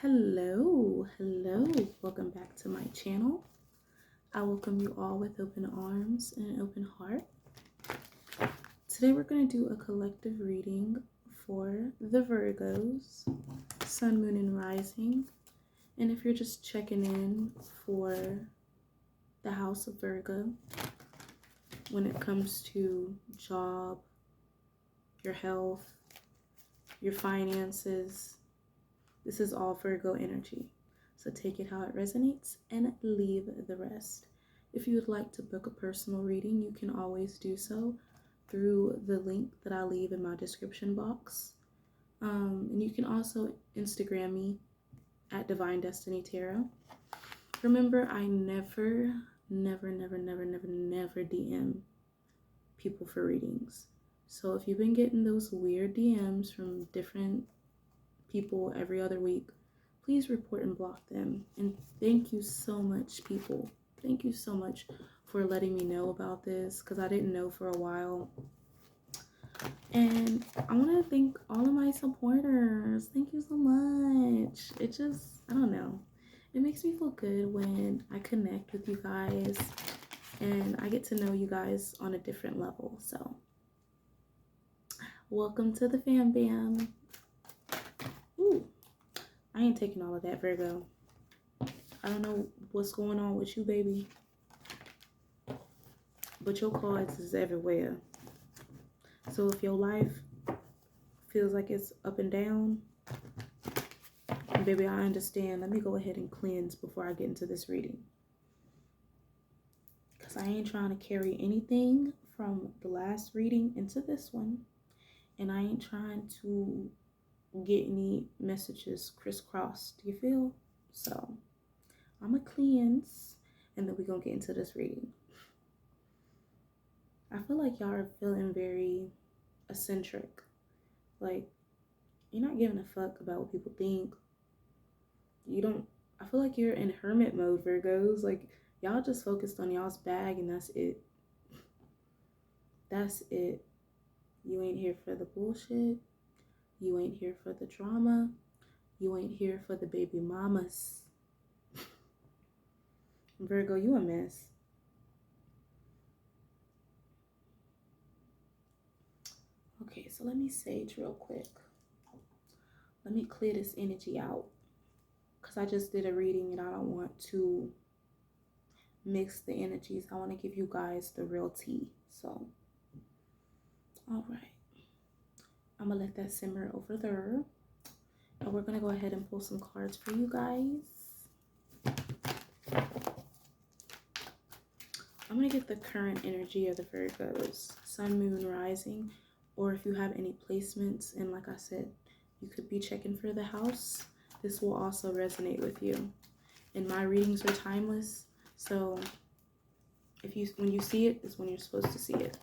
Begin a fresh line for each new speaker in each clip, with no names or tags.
Hello, welcome back to my channel. I welcome you all with open arms and an open heart. Today we're going to do a collective reading for the Virgos, Sun, Moon, and Rising. And if you're just checking in for the house of Virgo, when it comes to job, your health, your finances, this is all Virgo energy. So take it how it resonates and leave the rest. If you would like to book a personal reading, you can always do so through the link that I leave in my description box. And you can also Instagram me at DivineDestiniTarot. Remember, I never DM people for readings. So if you've been getting those weird DMs from different people every other week, please report and block them. And thank you so much, people. Thank you so much for letting me know about this, because I didn't know for a while. And I want to thank all of my supporters. Thank you so much. It just, I don't know, it makes me feel good when I connect with you guys and I get to know you guys on a different level. So welcome to the fam bam. Ooh, I ain't taking all of that, Virgo. I don't know what's going on with you, baby, but your cards is everywhere. So if your life feels like it's up and down, baby, I understand. Let me go ahead and cleanse before I get into this reading, because I ain't trying to carry anything from the last reading into this one, and I ain't trying to get any messages crisscrossed, you feel? So I'm gonna cleanse and then we're gonna get into this reading. I feel like y'all are feeling very eccentric, like you're not giving a fuck about what people think. I feel like you're in hermit mode, Virgos. Like y'all just focused on y'all's bag and that's it. You ain't here for the bullshit. You ain't here for the drama. You ain't here for the baby mamas. Virgo, you a mess. Okay, so let me sage real quick. Let me clear this energy out, because I just did a reading and I don't want to mix the energies. I want to give you guys the real tea. So, all right. I'm going to let that simmer over there. And we're going to go ahead and pull some cards for you guys. I'm going to get the current energy of the Virgos, Sun, Moon, Rising, or if you have any placements. And like I said, you could be checking for the house. This will also resonate with you. And my readings are timeless. So when you see it, is when you're supposed to see it.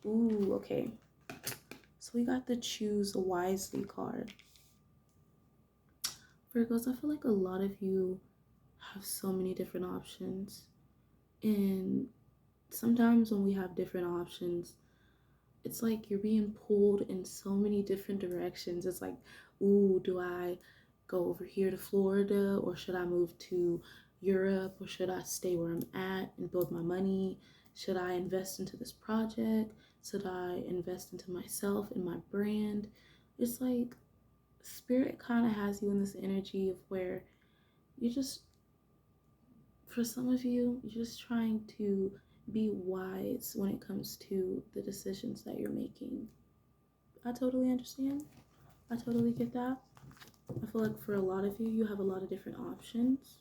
Ooh, okay. So we got the Choose Wisely card. Virgos, I feel like a lot of you have so many different options. And sometimes when we have different options, it's like you're being pulled in so many different directions. It's like, ooh, do I go over here to Florida, or should I move to Europe, or should I stay where I'm at and build my money? Should I invest into this project? Should I invest into myself and my brand? It's like Spirit kind of has you in this energy of where you just, for some of you, you're just trying to be wise when it comes to the decisions that you're making. I totally understand. I totally get that. I feel like for a lot of you, you have a lot of different options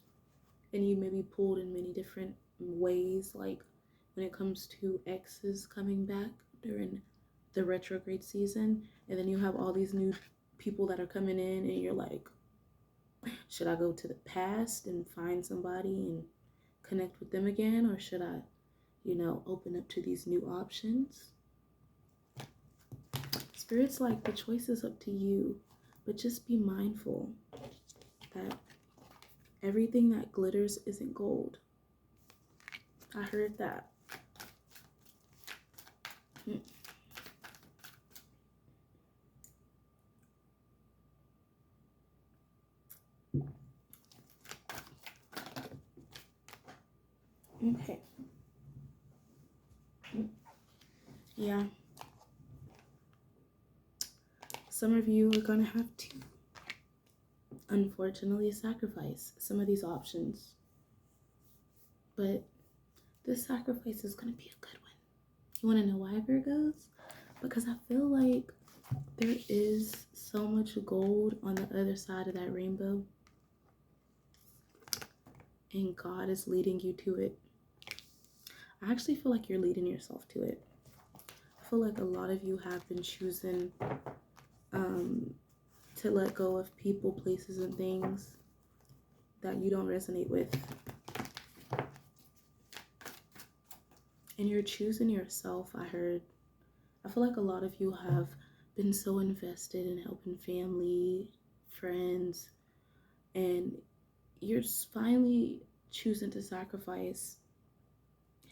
and you may be pulled in many different ways, like when it comes to exes coming back during the retrograde season, and then you have all these new people that are coming in and you're like, should I go to the past and find somebody and connect with them again, or should I, open up to these new options? Spirit's like, the choice is up to you, but just be mindful that everything that glitters isn't gold. I heard that. Okay. Yeah. Some of you are going to have to, unfortunately, sacrifice some of these options. But this sacrifice is going to be a good one. You want to know why, Virgos? Because I feel like there is so much gold on the other side of that rainbow. And God is leading you to it. I actually feel like you're leading yourself to it. I feel like a lot of you have been choosing to let go of people, places, and things that you don't resonate with. And you're choosing yourself, I heard. I feel like a lot of you have been so invested in helping family, friends, and you're finally choosing to sacrifice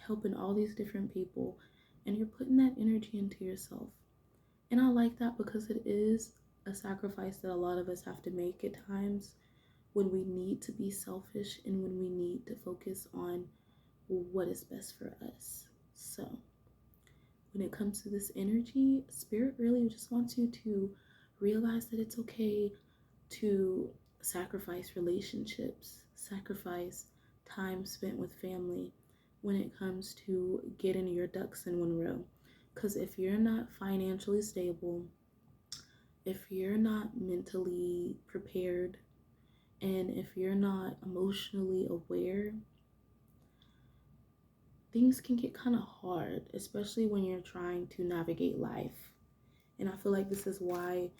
helping all these different people, and you're putting that energy into yourself. And I like that because it is a sacrifice that a lot of us have to make at times when we need to be selfish and when we need to focus on what is best for us. So when it comes to this energy, Spirit really just wants you to realize that it's okay to sacrifice relationships, sacrifice time spent with family when it comes to getting your ducks in one row. Because if you're not financially stable, if you're not mentally prepared, and if you're not emotionally aware, things can get kind of hard, especially when you're trying to navigate life. And I feel like this is why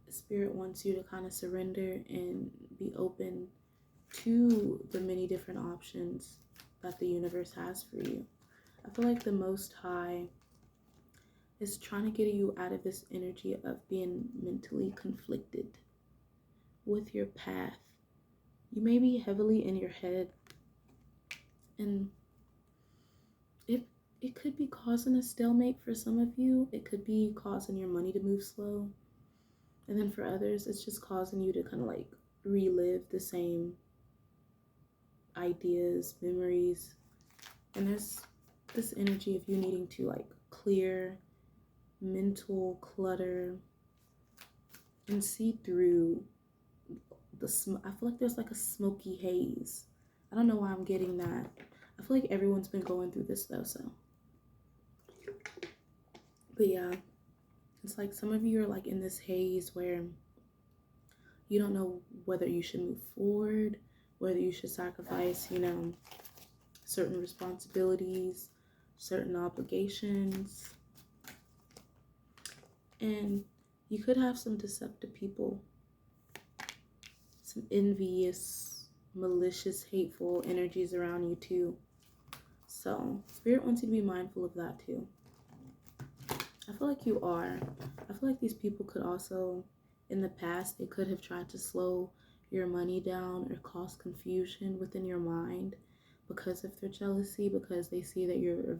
Spirit wants you to kind of surrender and be open to the many different options that the universe has for you. I feel like the Most High is trying to get you out of this energy of being mentally conflicted with your path. You may be heavily in your head, and it could be causing a stalemate for some of you. It could be causing your money to move slow. And then for others, it's just causing you to kind of like relive the same ideas, memories. And there's this energy of you needing to like clear mental clutter and see through I feel like there's like a smoky haze. I don't know why I'm getting that. I feel like everyone's been going through this though, so. But yeah, it's like some of you are like in this haze where you don't know whether you should move forward, whether you should sacrifice, certain responsibilities, certain obligations. And you could have some deceptive people, some envious, malicious, hateful energies around you too. So Spirit wants you to be mindful of that too. I feel like you are. I feel like these people could also, in the past, they could have tried to slow your money down or cause confusion within your mind because of their jealousy, because they see that you're a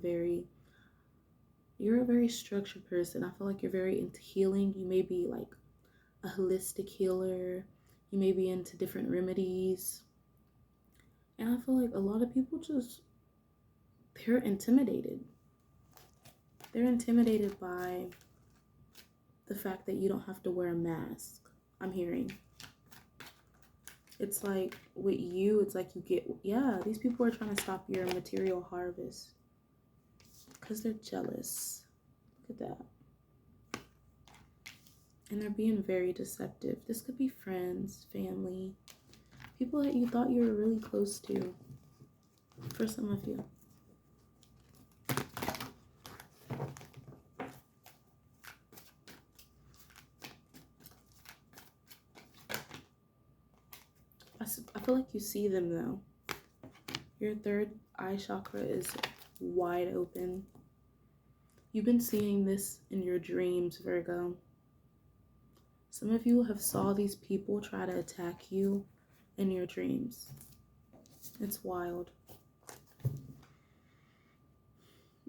very structured person. I feel like you're very into healing. You may be like a holistic healer. You may be into different remedies. And I feel like a lot of people they're intimidated. They're intimidated by the fact that you don't have to wear a mask, I'm hearing. It's like with you, it's like these people are trying to stop your material harvest because they're jealous. Look at that. And they're being very deceptive. This could be friends, family, people that you thought you were really close to, for some of you. I feel like you see them though. Your third eye chakra is wide open. You've been seeing this in your dreams, Virgo. Some of you have saw these people try to attack you in your dreams. It's wild.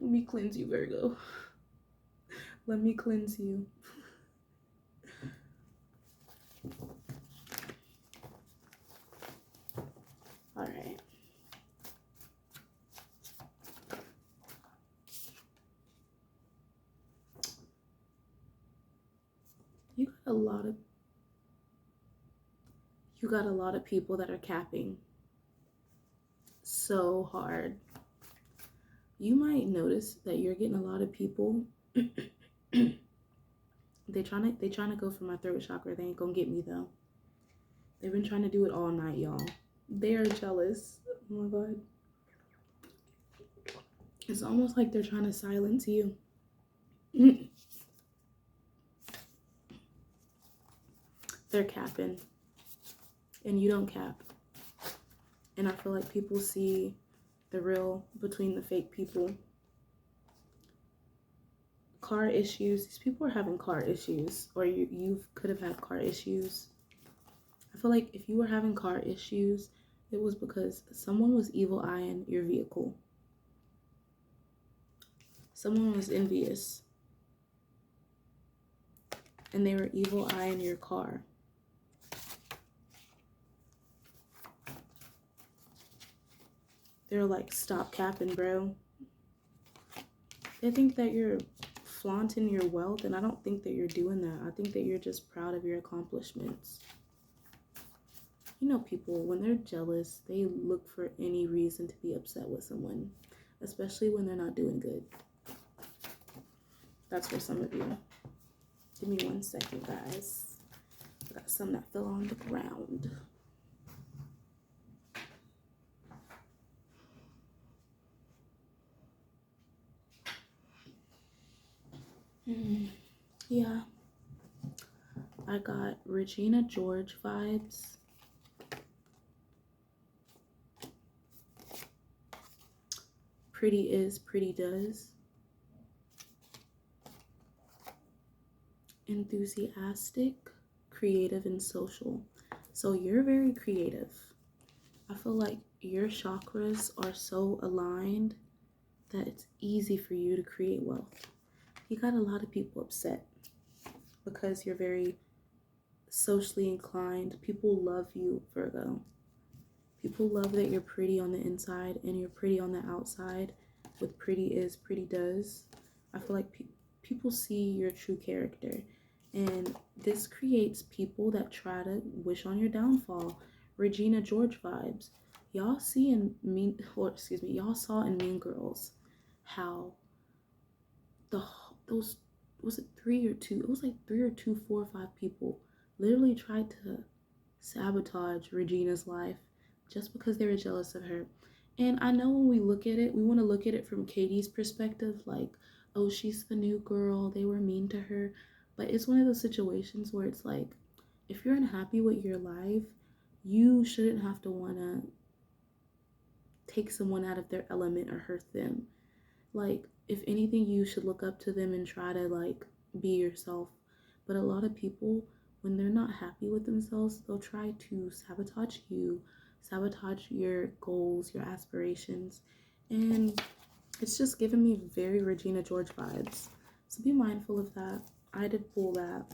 Let me cleanse you, Virgo. Let me cleanse you. All right. a lot of you got a lot of people that are capping so hard. You might notice that you're getting a lot of people. they trying to go for my throat chakra. They ain't gonna get me though. They've been trying to do it all night, y'all. They are jealous. Oh my god. It's almost like they're trying to silence you. They're capping. And you don't cap. And I feel like people see the real between the fake people. Car issues. These people are having car issues. Or you could have had car issues. I feel like if you were having car issues, it was because someone was evil eyeing your vehicle. Someone was envious. And they were evil eyeing your car. They're like, stop capping, bro. They think that you're flaunting your wealth, and I don't think that you're doing that. I think that you're just proud of your accomplishments. You know, people, when they're jealous, they look for any reason to be upset with someone, especially when they're not doing good. That's for some of you. Give me 1 second, guys. I got some that fell on the ground. Yeah. I got Regina George vibes. Pretty is, pretty does. Enthusiastic, creative, and social. So you're very creative. I feel like your chakras are so aligned that it's easy for you to create wealth. You got a lot of people upset because you're very socially inclined. People love you, Virgo. People love that you're pretty on the inside and you're pretty on the outside. With pretty is, pretty does. I feel like people see your true character. And this creates people that try to wish on your downfall. Regina George vibes. Y'all saw in Mean Girls how those, was it 3 or 2? It was like 3 or 2, 4 or 5 people literally tried to sabotage Regina's life just because they were jealous of her. And I know when we look at it, we want to look at it from Katie's perspective, like, oh, she's the new girl, they were mean to her. But it's one of those situations where it's like, if you're unhappy with your life, you shouldn't have to want to take someone out of their element or hurt them. Like, if anything, you should look up to them and try to, like, be yourself. But a lot of people, when they're not happy with themselves, they'll try to sabotage you, sabotage your goals, your aspirations. And it's just giving me very Regina George vibes. So be mindful of that. I did pull that.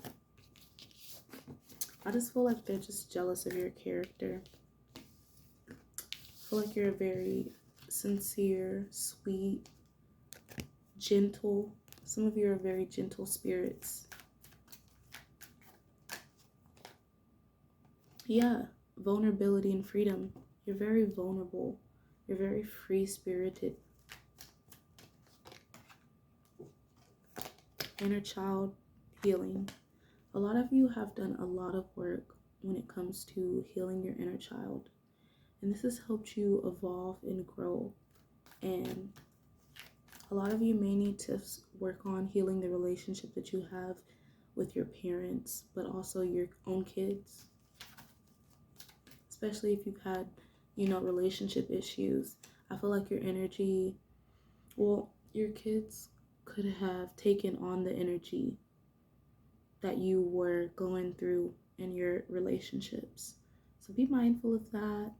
I just feel like they're just jealous of your character. I feel like you're very sincere, sweet, gentle. Some of you are very gentle spirits. Yeah, vulnerability and freedom. You're very vulnerable. You're very free-spirited. Inner child healing. A lot of you have done a lot of work when it comes to healing your inner child. And this has helped you evolve and grow. And a lot of you may need to work on healing the relationship that you have with your parents, but also your own kids. Especially if you've had, relationship issues. I feel like your energy, your kids could have taken on the energy that you were going through in your relationships. So be mindful of that.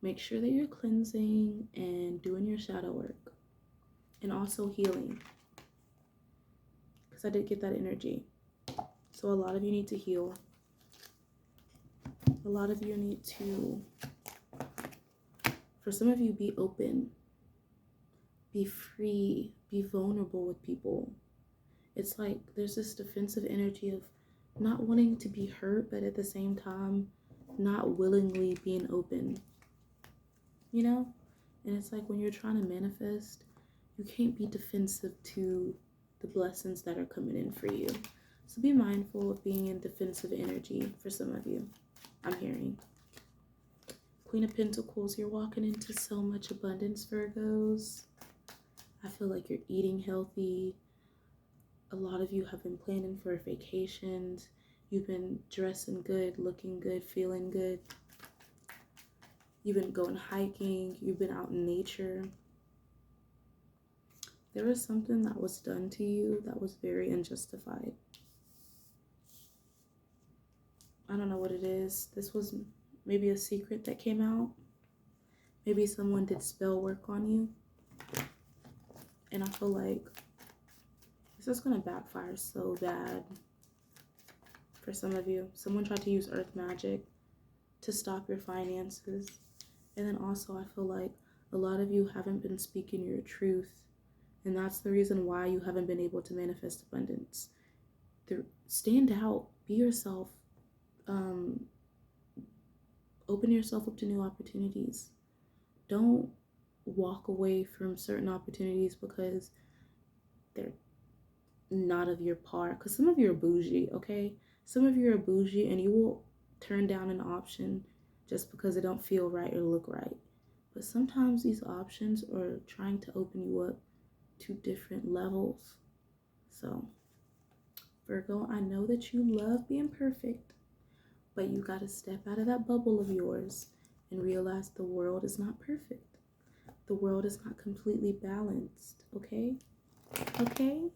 Make sure that you're cleansing and doing your shadow work. And also healing. Because I did get that energy. So a lot of you need to heal. A lot of you need to, for some of you, be open. Be free. Be vulnerable with people. It's like there's this defensive energy of, not wanting to be hurt, but at the same time, not willingly being open, you know? And it's like when you're trying to manifest, you can't be defensive to the blessings that are coming in for you. So be mindful of being in defensive energy for some of you, I'm hearing. Queen of Pentacles, you're walking into so much abundance, Virgos. I feel like you're eating healthy. A lot of you have been planning for vacations. You've been dressing good, looking good, feeling good. You've been going hiking. You've been out in nature. There was something that was done to you that was very unjustified. I don't know what it is. This was maybe a secret that came out. Maybe someone did spell work on you. And I feel like this is going to backfire so bad for some of you. Someone tried to use earth magic to stop your finances. And then also I feel like a lot of you haven't been speaking your truth. And that's the reason why you haven't been able to manifest abundance. Stand out. Be yourself. Open yourself up to new opportunities. Don't walk away from certain opportunities because they're not of your par. Because some of you are bougie, okay? Some of you are bougie and you will turn down an option just because it don't feel right or look right. But sometimes these options are trying to open you up to different levels. So, Virgo, I know that you love being perfect, but you got to step out of that bubble of yours and realize the world is not perfect. The world is not completely balanced, okay? Okay?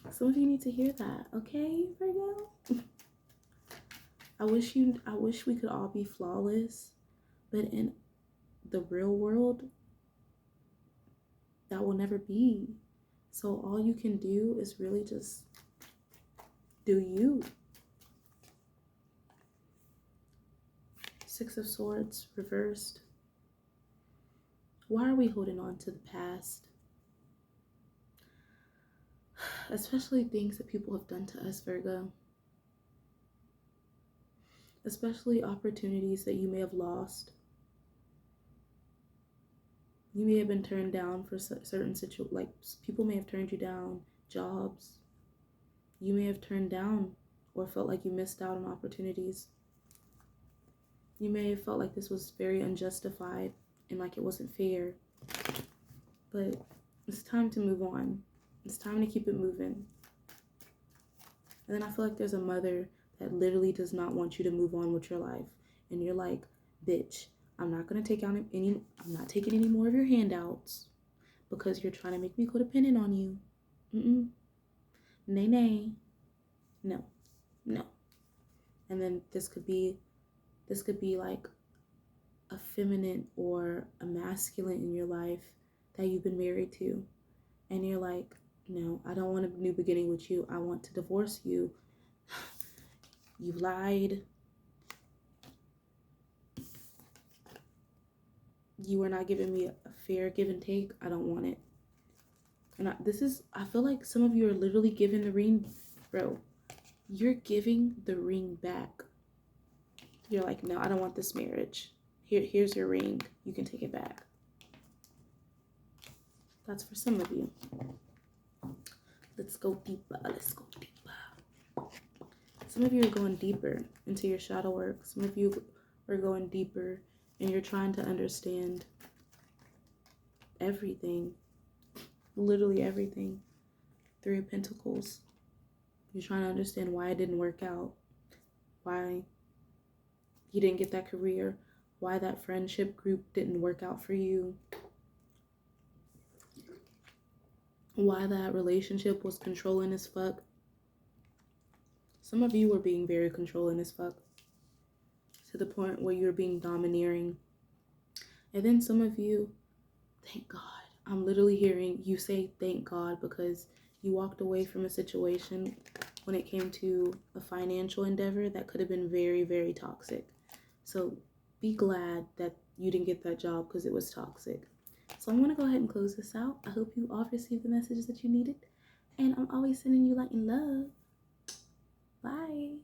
Some of you need to hear that, okay, Virgo? I wish we could all be flawless, but in the real world, that will never be. So all you can do is really just do you. Six of Swords reversed. Why are we holding on to the past? Especially things that people have done to us, Virgo. Especially opportunities that you may have lost. You may have been turned down for certain situations, like people may have turned you down, jobs. You may have turned down or felt like you missed out on opportunities. You may have felt like this was very unjustified and like it wasn't fair. But it's time to move on. It's time to keep it moving. And then I feel like there's a mother that literally does not want you to move on with your life. And you're like, bitch, I'm not taking any more of your handouts because you're trying to make me codependent on you. Nay. No. And then this could be like a feminine or a masculine in your life that you've been married to. And you're like, no, I don't want a new beginning with you. I want to divorce you. You lied. You are not giving me a fair give and take. I don't want it. And I feel like some of you are literally giving the ring, bro. You're giving the ring back. You're like, no, I don't want this marriage. Here's your ring. You can take it back. That's for some of you. Let's go deeper. Some of you are going deeper into your shadow work. Some of you are going deeper and you're trying to understand everything. Literally everything. Three of Pentacles. You're trying to understand why it didn't work out. Why you didn't get that career. Why that friendship group didn't work out for you. Why that relationship was controlling as fuck. Some of you were being very controlling as fuck. To the point where you're being domineering. And then some of you, thank God. I'm literally hearing you say thank God because you walked away from a situation when it came to a financial endeavor that could have been very, very toxic. So be glad that you didn't get that job because it was toxic. So I'm going to go ahead and close this out. I hope you all received the messages that you needed. And I'm always sending you light and love. Bye.